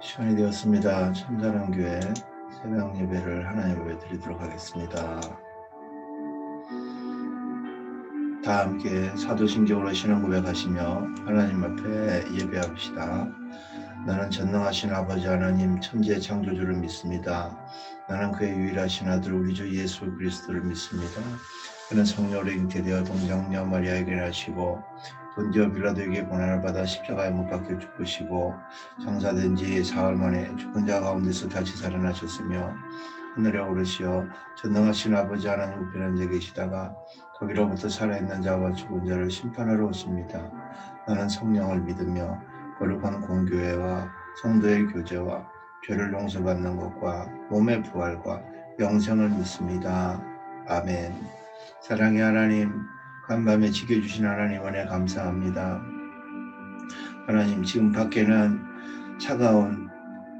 시간이 되었습니다. 참사랑교회 새벽 예배를 하나님 앞에 드리도록 하겠습니다. 다 함께 사도신경으로 신앙 고백하시며 하나님 앞에 예배합시다. 나는 전능하신 아버지 하나님 천지의 창조주를 믿습니다. 나는 그의 유일하신 아들 우리 주 예수 그리스도를 믿습니다. 그는 성령으로 잉태되어 동정녀 마리아에게 나시고 본디오 빌라도에게 고난을 받아 십자가에 못 박혀 죽으시고 장사된 지 사흘 만에 죽은 자 가운데서 다시 살아나셨으며 하늘에 오르시어 전능하신 아버지 하나님 우편에 앉아 계시다가 거기로부터 살아있는 자와 죽은 자를 심판하러 오십니다. 나는 성령을 믿으며 거룩한 공교회와 성도의 교제와 죄를 용서받는 것과 몸의 부활과 영생을 믿습니다. 아멘. 사랑의 하나님, 간밤에 지켜주신 하나님 은혜 감사합니다. 하나님, 지금 밖에는 차가운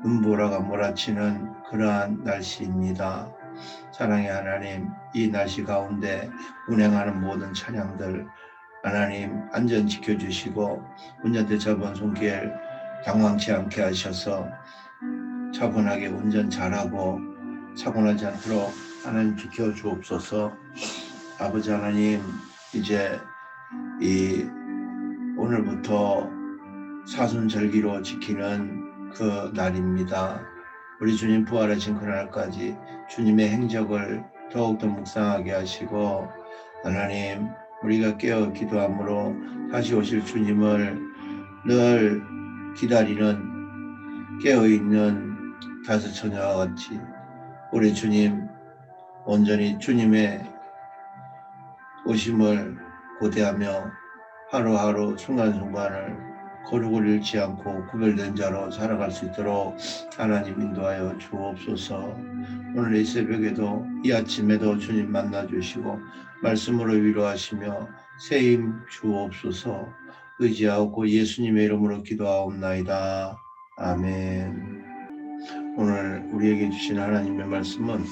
눈보라가 몰아치는 그러한 날씨입니다. 사랑의 하나님, 이 날씨 가운데 운행하는 모든 차량들 하나님 안전 지켜주시고 운전대차 손길 당황치 않게 하셔서 차분하게 운전 잘하고 사고나지 않도록 하나님 지켜주옵소서. 아버지 하나님, 이제 이 오늘부터 사순절기로 지키는 그 날입니다. 우리 주님 부활하신 그날까지 주님의 행적을 더욱더 묵상하게 하시고 하나님, 우리가 깨어 기도함으로 다시 오실 주님을 늘 기다리는 깨어있는 다섯 처녀와 같이 우리 주님 온전히 주님의 오심을 고대하며 하루하루 순간순간을 거룩을 잃지 않고 구별된 자로 살아갈 수 있도록 하나님 인도하여 주옵소서. 오늘 이 새벽에도 이 아침에도 주님 만나주시고 말씀으로 위로하시며 새힘 주옵소서. 의지하고 예수님의 이름으로 기도하옵나이다. 아멘. 오늘 우리에게 주신 하나님의 말씀은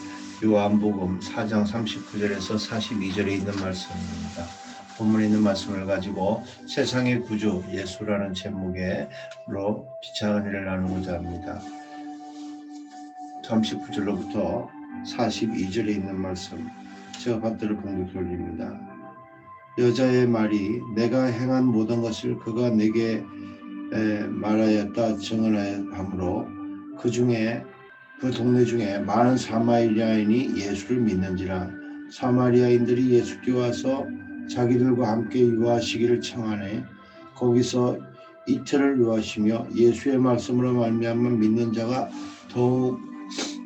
요한복음 4장 39절에서 42절에 있는 말씀입니다. 본문에 있는 말씀을 가지고 세상의 구주 예수라는 제목으로 피차 은혜를 나누고자 합니다. 39절로부터 42절에 있는 말씀, 제가 받들을 공독 돌립니다. 여자의 말이 내가 행한 모든 것을 그가 내게 말하였다 증언하므로 그 동네 중에 많은 사마리아인이 예수를 믿는지라. 사마리아인들이 예수께 와서 자기들과 함께 유하시기를 청하네. 거기서 이틀을 유하시며 예수의 말씀으로 말미암아 믿는 자가 더욱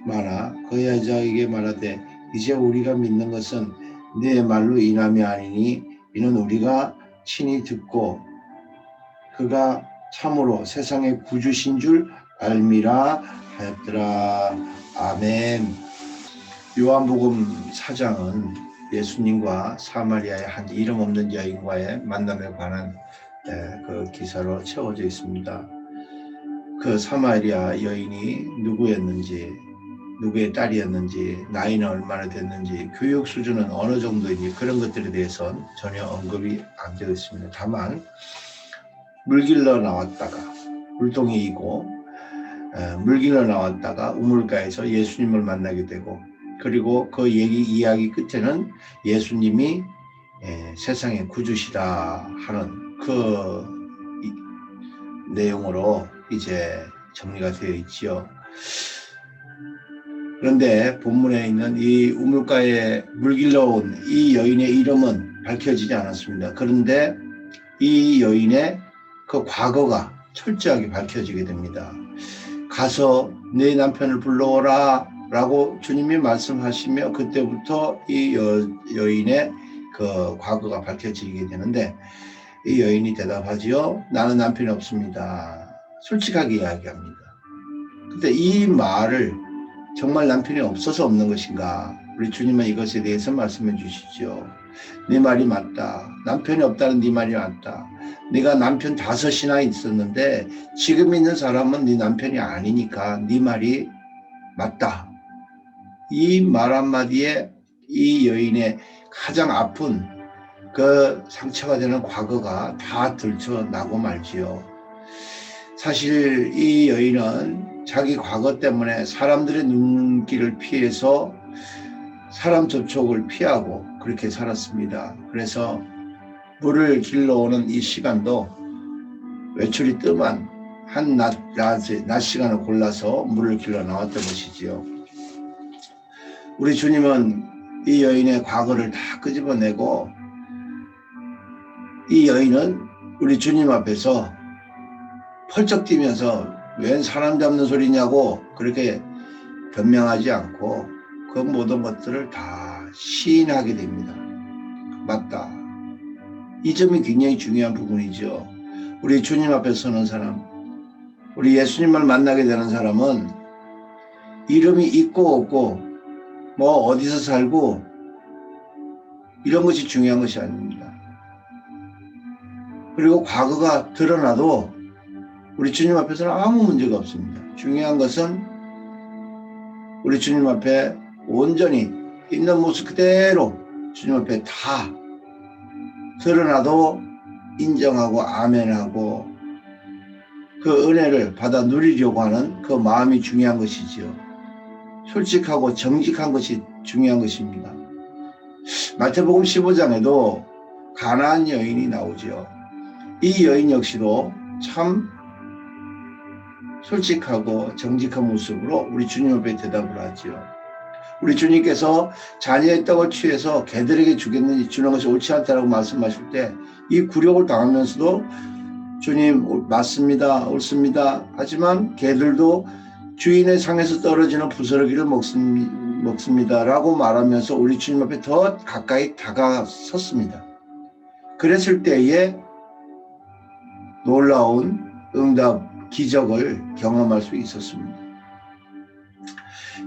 많아 그 여자에게 말하되 이제 우리가 믿는 것은 네 말로 인함이 아니니 이는 우리가 친히 듣고 그가 참으로 세상의 구주신 줄 알미라 하였더라. 아멘. 요한복음 4장은 예수님과 사마리아의 한 이름 없는 여인과의 만남에 관한 그 기사로 채워져 있습니다. 그 사마리아 여인이 누구였는지, 누구의 딸이었는지, 나이는 얼마나 됐는지, 교육 수준은 어느 정도인지 그런 것들에 대해서는 전혀 언급이 안 되어 있습니다. 다만 물길러 나왔다가 물동이이고 물길러 나왔다가 우물가에서 예수님을 만나게 되고 그리고 그 이야기 끝에는 예수님이 세상의 구주시다 하는 그 내용으로 이제 정리가 되어 있지요. 그런데 본문에 있는 이 우물가에 물길러 온 이 여인의 이름은 밝혀지지 않았습니다. 그런데 이 여인의 그 과거가 철저하게 밝혀지게 됩니다. 가서 내 남편을 불러오라 라고 주님이 말씀하시며 그때부터 이 여인의 그 과거가 밝혀지게 되는데 이 여인이 대답하지요. 나는 남편이 없습니다. 솔직하게 이야기합니다. 근데 이 말을 정말 남편이 없어서 없는 것인가? 우리 주님은 이것에 대해서 말씀해 주시죠. 네 말이 맞다. 남편이 없다는 네 말이 맞다. 네가 남편 5이나 있었는데 지금 있는 사람은 네 남편이 아니니까 네 말이 맞다. 이 말 한마디에 이 여인의 가장 아픈 그 상처가 되는 과거가 다 들춰나고 말지요. 사실 이 여인은 자기 과거 때문에 사람들의 눈길을 피해서 사람 접촉을 피하고 그렇게 살았습니다. 그래서 물을 길러오는 이 시간도 외출이 뜸한 한 낮 시간을 골라서 물을 길러 나왔던 것이지요. 우리 주님은 이 여인의 과거를 다 끄집어내고 이 여인은 우리 주님 앞에서 펄쩍 뛰면서 웬 사람 잡는 소리냐고 그렇게 변명하지 않고 그 모든 것들을 다 시인하게 됩니다. 맞다. 이 점이 굉장히 중요한 부분이죠. 우리 주님 앞에 서는 사람, 우리 예수님을 만나게 되는 사람은 이름이 있고 없고 뭐 어디서 살고 이런 것이 중요한 것이 아닙니다. 그리고 과거가 드러나도 우리 주님 앞에서는 아무 문제가 없습니다. 중요한 것은 우리 주님 앞에 온전히 있는 모습 그대로 주님 앞에 다 드러나도 인정하고 아멘하고 그 은혜를 받아 누리려고 하는 그 마음이 중요한 것이지요. 솔직하고 정직한 것이 중요한 것입니다. 마태복음 15장에도 가나안 여인이 나오죠. 이 여인 역시도 참 솔직하고 정직한 모습으로 우리 주님 앞에 대답을 하지요. 우리 주님께서 자녀의 떡을 취해서 개들에게 주는 것이 옳지 않다라고 말씀하실 때 이 굴욕을 당하면서도 주님 맞습니다, 옳습니다. 하지만 개들도 주인의 상에서 떨어지는 부스러기를 먹습니다 라고 말하면서 우리 주님 앞에 더 가까이 다가섰습니다. 그랬을 때에 놀라운 응답, 기적을 경험할 수 있었습니다.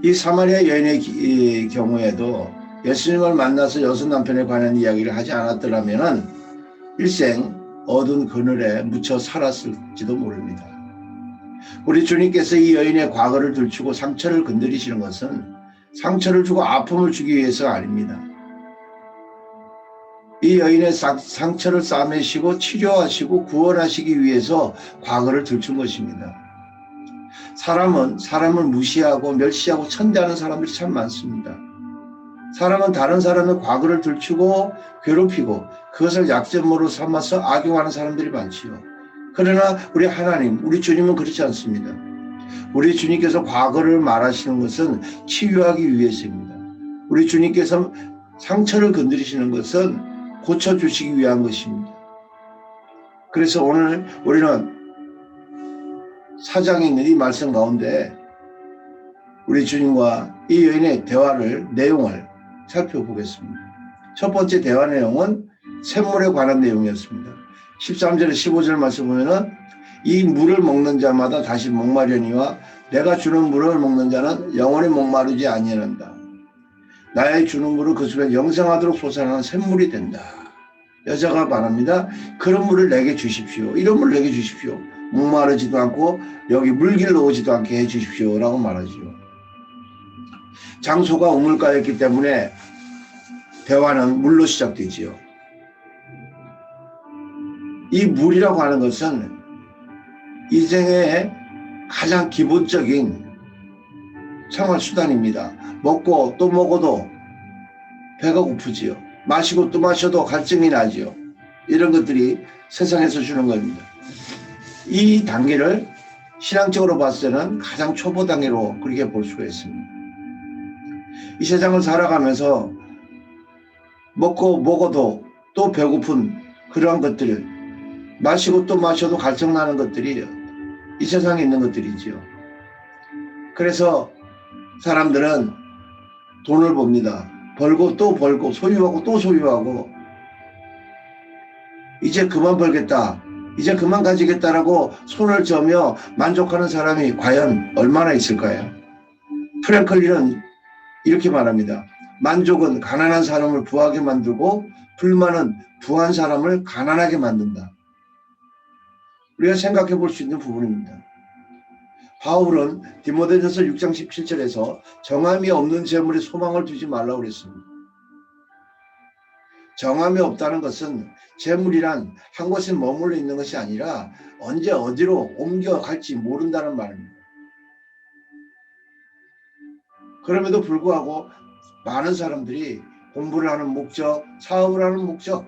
이 사마리아 여인의 경우에도 예수님을 만나서 여섯 남편에 관한 이야기를 하지 않았더라면 일생 어두운 그늘에 묻혀 살았을지도 모릅니다. 우리 주님께서 이 여인의 과거를 들추고 상처를 건드리시는 것은 상처를 주고 아픔을 주기 위해서가 아닙니다. 이 여인의 상처를 싸매시고 치료하시고 구원하시기 위해서 과거를 들춘 것입니다. 사람은 사람을 무시하고 멸시하고 천대하는 사람들이 참 많습니다. 사람은 다른 사람의 과거를 들추고 괴롭히고 그것을 약점으로 삼아서 악용하는 사람들이 많지요. 그러나 우리 하나님, 우리 주님은 그렇지 않습니다. 우리 주님께서 과거를 말하시는 것은 치유하기 위해서입니다. 우리 주님께서 상처를 건드리시는 것은 고쳐주시기 위한 것입니다. 그래서 오늘 우리는 사장에 있는 이 말씀 가운데 우리 주님과 이 여인의 내용을 살펴보겠습니다. 첫 번째 대화 내용은 샘물에 관한 내용이었습니다. 13절에 15절 말씀 보면은 이 물을 먹는 자마다 다시 목마르니와 내가 주는 물을 먹는 자는 영원히 목마르지 아니한다. 나의 주는 물을 그 속에 영생하도록 솟아나는 샘물이 된다. 여자가 말합니다. 그런 물을 내게 주십시오. 이런 물을 내게 주십시오. 목마르지도 않고 여기 물길로 오지도 않게 해 주십시오 라고 말하지요. 장소가 우물가였기 때문에 대화는 물로 시작되지요. 이 물이라고 하는 것은 인생의 가장 기본적인 생활수단입니다. 먹고 또 먹어도 배가 고프지요. 마시고 또 마셔도 갈증이 나지요. 이런 것들이 세상에서 주는 겁니다. 이 단계를 신앙적으로 봤을 때는 가장 초보 단계로 그렇게 볼 수가 있습니다. 이 세상을 살아가면서 먹고 먹어도 또 배고픈 그러한 것들, 마시고 또 마셔도 갈증나는 것들이 이 세상에 있는 것들이지요. 그래서 사람들은 돈을 법니다. 벌고 또 벌고 소유하고 또 소유하고 이제 그만 벌겠다, 이제 그만 가지겠다라고 손을 저으며 만족하는 사람이 과연 얼마나 있을까요? 프랭클린은 이렇게 말합니다. 만족은 가난한 사람을 부하게 만들고 불만은 부한 사람을 가난하게 만든다. 우리가 생각해 볼 수 있는 부분입니다. 바울은 디모데전서 6장 17절에서 정함이 없는 재물에 소망을 두지 말라고 그랬습니다. 정함이 없다는 것은 재물이란 한 곳에 머물러 있는 것이 아니라 언제 어디로 옮겨갈지 모른다는 말입니다. 그럼에도 불구하고 많은 사람들이 공부를 하는 목적, 사업을 하는 목적,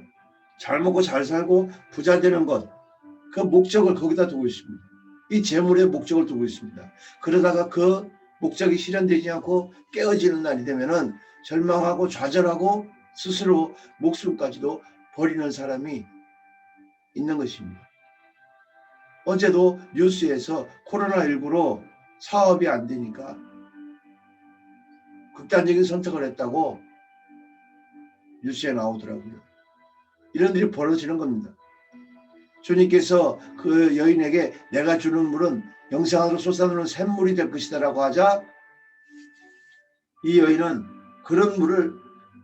잘 먹고 잘 살고 부자 되는 것, 그 목적을 거기다 두고 있습니다. 이 재물의 목적을 두고 있습니다. 그러다가 그 목적이 실현되지 않고 깨어지는 날이 되면은 절망하고 좌절하고 스스로 목숨까지도 버리는 사람이 있는 것입니다. 어제도 뉴스에서 코로나19로 사업이 안 되니까 극단적인 선택을 했다고 뉴스에 나오더라고요. 이런 일이 벌어지는 겁니다. 주님께서 그 여인에게 내가 주는 물은 영생하로 솟아나는 샘물이 될 것이다 라고 하자 이 여인은 그런 물을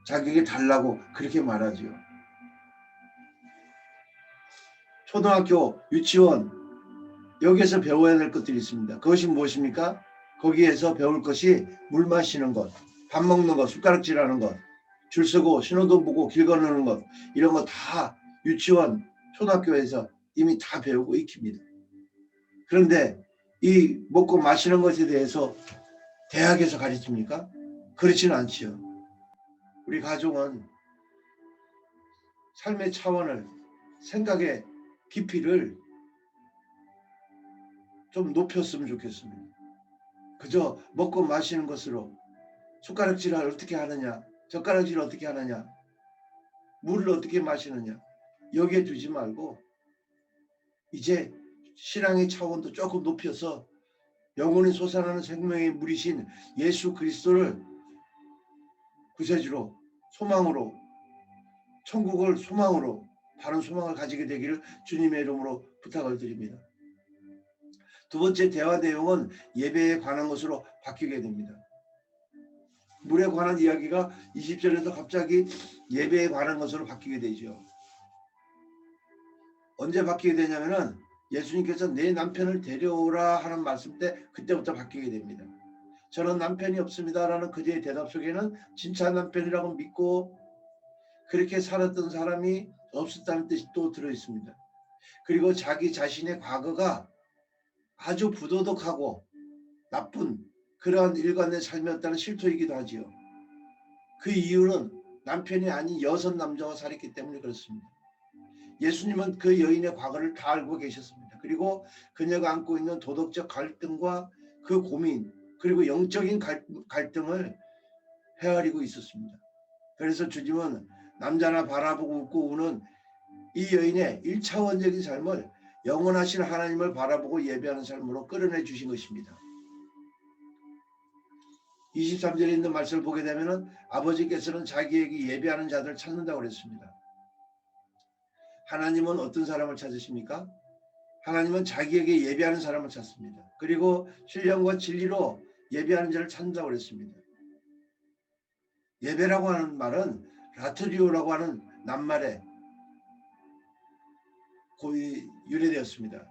자기에게 달라고 그렇게 말하죠. 초등학교, 유치원 여기에서 배워야 될 것들이 있습니다. 그것이 무엇입니까? 거기에서 배울 것이 물 마시는 것, 밥 먹는 것, 숟가락질하는 것, 줄 서고 신호등 보고 길 건너는 것, 이런 거 다 유치원, 초등학교에서 이미 다 배우고 익힙니다. 그런데 이 먹고 마시는 것에 대해서 대학에서 가르칩니까? 그렇지는 않지요. 우리 가족은 삶의 차원을, 생각의 깊이를 좀 높였으면 좋겠습니다. 그저 먹고 마시는 것으로 숟가락질을 어떻게 하느냐, 젓가락질을 어떻게 하느냐, 물을 어떻게 마시느냐 여기에 두지 말고 이제 신앙의 차원도 조금 높여서 영혼이 솟아나는 생명의 물이신 예수 그리스도를 구세주로, 소망으로, 천국을 소망으로, 바른 소망을 가지게 되기를 주님의 이름으로 부탁을 드립니다. 두 번째 대화 내용은 예배에 관한 것으로 바뀌게 됩니다. 물에 관한 이야기가 20절에서 갑자기 예배에 관한 것으로 바뀌게 되죠. 언제 바뀌게 되냐면은 예수님께서 내 남편을 데려오라 하는 말씀 때 그때부터 바뀌게 됩니다. 저는 남편이 없습니다 라는 그제의 대답 속에는 진짜 남편이라고 믿고 그렇게 살았던 사람이 없었다는 뜻이 또 들어있습니다. 그리고 자기 자신의 과거가 아주 부도덕하고 나쁜 그러한 일관된 삶이었다는 실토이기도 하지요. 그 이유는 남편이 아닌 여섯 남자와 살았기 때문에 그렇습니다. 예수님은 그 여인의 과거를 다 알고 계셨습니다. 그리고 그녀가 안고 있는 도덕적 갈등과 그 고민 그리고 영적인 갈등을 헤아리고 있었습니다. 그래서 주님은 남자나 바라보고 웃고 우는 이 여인의 1차원적인 삶을 영원하신 하나님을 바라보고 예배하는 삶으로 끌어내 주신 것입니다. 23절에 있는 말씀을 보게 되면 아버지께서는 자기에게 예배하는 자들을 찾는다고 그랬습니다. 하나님은 어떤 사람을 찾으십니까? 하나님은 자기에게 예배하는 사람을 찾습니다. 그리고 신령과 진리로 예배하는 자를 찾는다고 그랬습니다. 예배라고 하는 말은 라트리오라고 하는 낱말에 거의 유래되었습니다.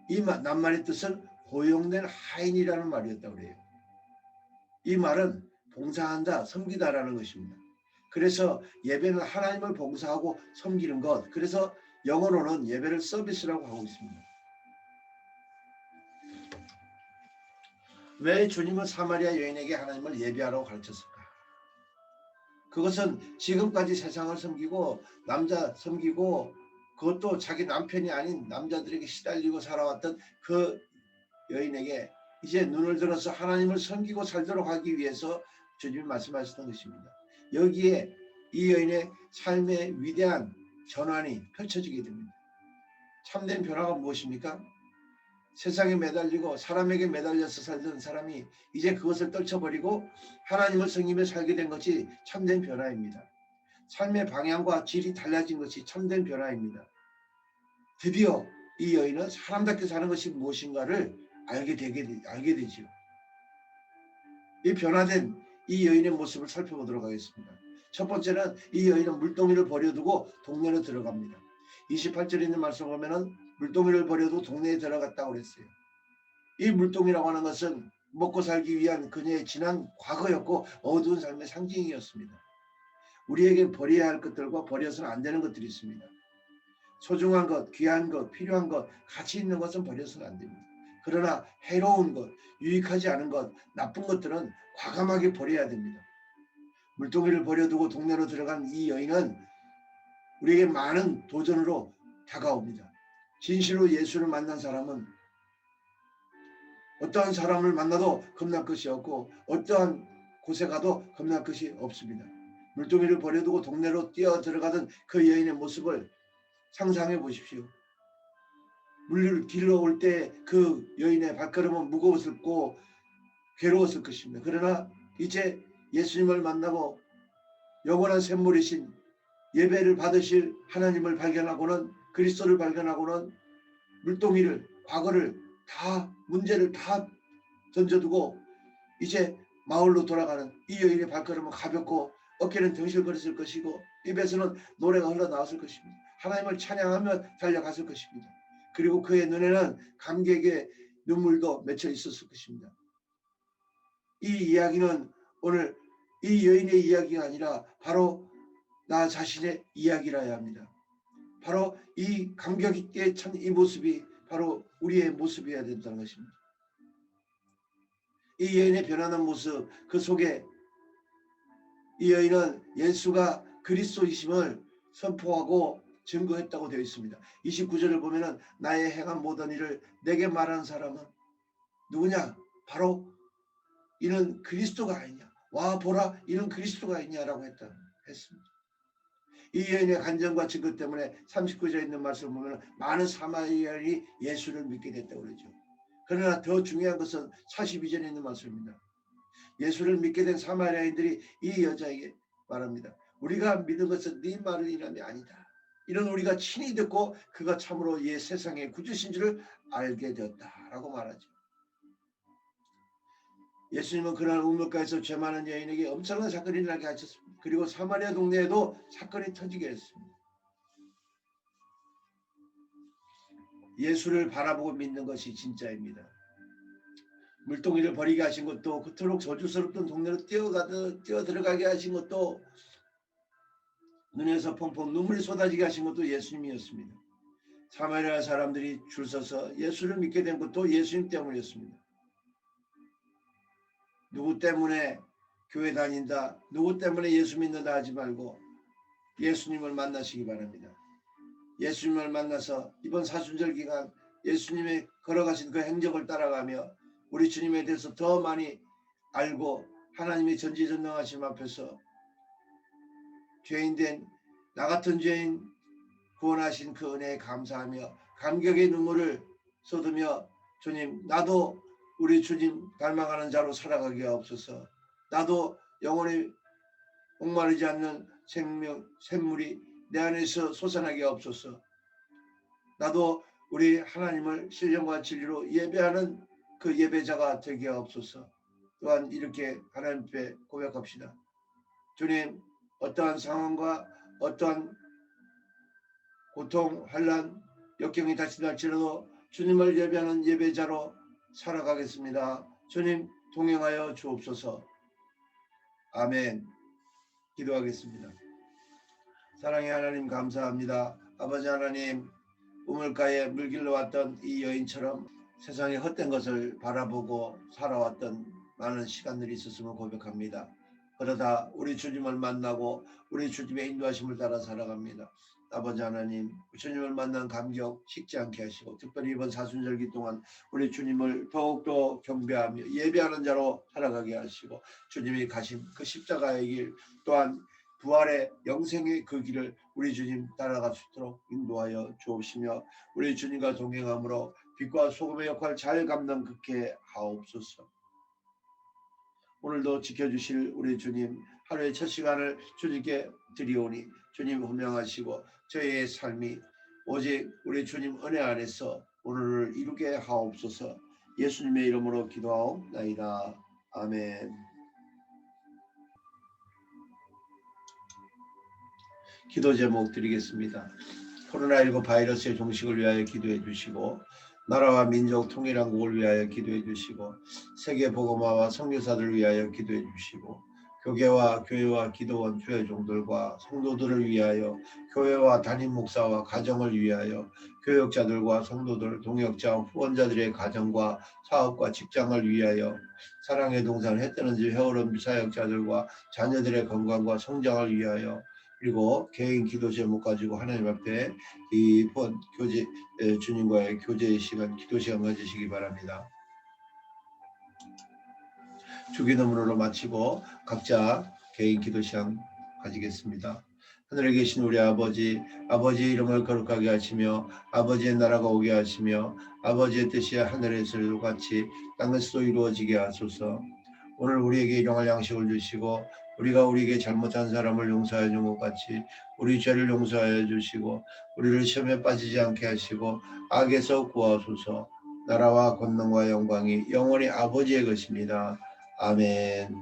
이 낱말의 뜻은 고용된 하인이라는 말이었다고 그래요. 이 말은 봉사한다, 섬기다라는 것입니다. 그래서 예배는 하나님을 봉사하고 섬기는 것. 그래서 영어로는 예배를 서비스라고 하고 있습니다. 왜 주님은 사마리아 여인에게 하나님을 예배하라고 가르쳤을까? 그것은 지금까지 세상을 섬기고 남자 섬기고 그것도 자기 남편이 아닌 남자들에게 시달리고 살아왔던 그 여인에게 이제 눈을 들어서 하나님을 섬기고 살도록 하기 위해서 주님이 말씀하셨던 것입니다. 여기에 이 여인의 삶의 위대한 전환이 펼쳐지게 됩니다. 참된 변화가 무엇입니까? 세상에 매달리고 사람에게 매달려서 살던 사람이 이제 그것을 떨쳐버리고 하나님을 섬기며 살게 된 것이 참된 변화입니다. 삶의 방향과 질이 달라진 것이 참된 변화입니다. 드디어 이 여인은 사람답게 사는 것이 무엇인가를 알게 되지요. 이 변화된 이 여인의 모습을 살펴보도록 하겠습니다. 첫 번째는 이 여인은 물동이를 버려두고 동네로 들어갑니다. 28절에 있는 말씀 보면은 물동이를 버려두고 동네에 들어갔다고 그랬어요. 이 물동이라고 하는 것은 먹고 살기 위한 그녀의 지난 과거였고 어두운 삶의 상징이었습니다. 우리에게 버려야 할 것들과 버려서는 안 되는 것들이 있습니다. 소중한 것, 귀한 것, 필요한 것, 가치 있는 것은 버려서는 안 됩니다. 그러나 해로운 것, 유익하지 않은 것, 나쁜 것들은 과감하게 버려야 됩니다. 물동이를 버려두고 동네로 들어간 이 여인은 우리에게 많은 도전으로 다가옵니다. 진실로 예수를 만난 사람은 어떠한 사람을 만나도 겁날 것이 없고 어떠한 곳에 가도 겁날 것이 없습니다. 물동이를 버려두고 동네로 뛰어 들어가던 그 여인의 모습을 상상해 보십시오. 물을 길러 올 때 그 여인의 발걸음은 무거웠고 괴로웠을 것입니다. 그러나 이제 예수님을 만나고 영원한 샘물이신 예배를 받으실 하나님을 발견하고는 그리스도를 발견하고는 물동이를 과거를 다 문제를 다 던져두고 이제 마을로 돌아가는 이 여인의 발걸음은 가볍고 어깨는 덩실거렸을 것이고 입에서는 노래가 흘러나왔을 것입니다. 하나님을 찬양하며 달려갔을 것입니다. 그리고 그의 눈에는 감격의 눈물도 맺혀 있었을 것입니다. 이 이야기는 오늘 이 여인의 이야기가 아니라 바로 나 자신의 이야기라야 합니다. 바로 이 감격 있게 찬 이 모습이 바로 우리의 모습이어야 된다는 것입니다. 이 여인의 변화된 모습, 그 속에 이 여인은 예수가 그리스도이심을 선포하고 증거했다고 되어 있습니다. 29절을 보면은 나의 행한 모든 일을 내게 말하는 사람은 누구냐? 바로 이는 그리스도가 아니냐. 와 보라 이는 그리스도가 아니냐라고 했습니다. 이 여인의 간증과 증거 때문에 39절에 있는 말씀을 보면 많은 사마리아인이 예수를 믿게 됐다고 그러죠. 그러나 더 중요한 것은 42절에 있는 말씀입니다. 예수를 믿게 된 사마리아인들이 이 여자에게 말합니다. 우리가 믿은 것은 네 말을 인함이 아니다. 이런 우리가 친히 듣고 그가 참으로 이 세상의 구주신 줄을 알게 되었다라고 말하죠. 예수님은 그날 우물가에서 죄 많은 여인에게 엄청난 사건이 일어나게 하셨습니다. 그리고 사마리아 동네에도 사건이 터지게 했습니다. 예수를 바라보고 믿는 것이 진짜입니다. 물동이를 버리게 하신 것도 그토록 저주스럽던 동네로 뛰어 들어가게 하신 것도 눈에서 펑펑 눈물이 쏟아지게 하신 것도 예수님이었습니다. 사마리아 사람들이 줄 서서 예수를 믿게 된 것도 예수님 때문이었습니다. 누구 때문에 교회 다닌다, 누구 때문에 예수 믿는다 하지 말고 예수님을 만나시기 바랍니다. 예수님을 만나서 이번 사순절 기간 예수님의 걸어가신 그 행적을 따라가며 우리 주님에 대해서 더 많이 알고 하나님의 전지전능하심 앞에서 죄인된 나 같은 죄인 구원하신 그 은혜에 감사하며 감격의 눈물을 쏟으며 주님 나도 우리 주님 닮아가는 자로 살아가게 하옵소서. 나도 영원히 목마르지 않는 샘물이 내 안에서 솟아나게 하옵소서. 나도 우리 하나님을 신령과 진리로 예배하는 그 예배자가 되게 하옵소서. 또한 이렇게 하나님 앞에 고백합시다. 주님 어떠한 상황과 어떠한 고통, 환난, 역경이 닥친다 할지라도 주님을 예배하는 예배자로 살아가겠습니다. 주님 동행하여 주옵소서. 아멘. 기도하겠습니다. 사랑의 하나님 감사합니다. 아버지 하나님 우물가에 물길로 왔던 이 여인처럼 세상의 헛된 것을 바라보고 살아왔던 많은 시간들이 있었음을 고백합니다. 그러다 우리 주님을 만나고 우리 주님의 인도하심을 따라 살아갑니다. 아버지 하나님 주님을 만난 감격 식지 않게 하시고 특별히 이번 사순절기 동안 우리 주님을 더욱더 경배하며 예배하는 자로 살아가게 하시고 주님이 가신 그 십자가의 길 또한 부활의 영생의 그 길을 우리 주님 따라갈 수 있도록 인도하여 주옵시며 우리 주님과 동행함으로 빛과 소금의 역할을 잘 감당케 하옵소서. 오늘도 지켜주실 우리 주님 하루의 첫 시간을 주님께 드리오니 주님 훈명하시고 저희의 삶이 오직 우리 주님 은혜 안에서 오늘을 이루게 하옵소서. 예수님의 이름으로 기도하옵나이다. 아멘. 기도 제목 드리겠습니다. 코로나19 바이러스의 종식을 위하여 기도해 주시고 나라와 민족 통일한국을 위하여 기도해 주시고 세계 복음화와 선교사들을 위하여 기도해 주시고 교회와 기도원 교회종들과 성도들을 위하여, 교회와 담임 목사와 가정을 위하여, 교역자들과 성도들, 동역자, 후원자들의 가정과 사업과 직장을 위하여, 사랑의 동산 해뜨는 집 헤어름 사역자들과 자녀들의 건강과 성장을 위하여, 그리고 개인 기도 제목 가지고 하나님 앞에 이번 교제 주님과의 교제의 시간, 기도 시간 가지시기 바랍니다. 주기도문으로 마치고 각자 개인 기도 시간 가지겠습니다. 하늘에 계신 우리 아버지, 아버지의 이름을 거룩하게 하시며 아버지의 나라가 오게 하시며 아버지의 뜻이 하늘에서도 같이 땅에서도 이루어지게 하소서. 오늘 우리에게 일용할 양식을 주시고 우리가 우리에게 잘못한 사람을 용서하여 준 것 같이 우리 죄를 용서하여 주시고 우리를 시험에 빠지지 않게 하시고 악에서 구하소서. 나라와 권능과 영광이 영원히 아버지의 것입니다. 아멘.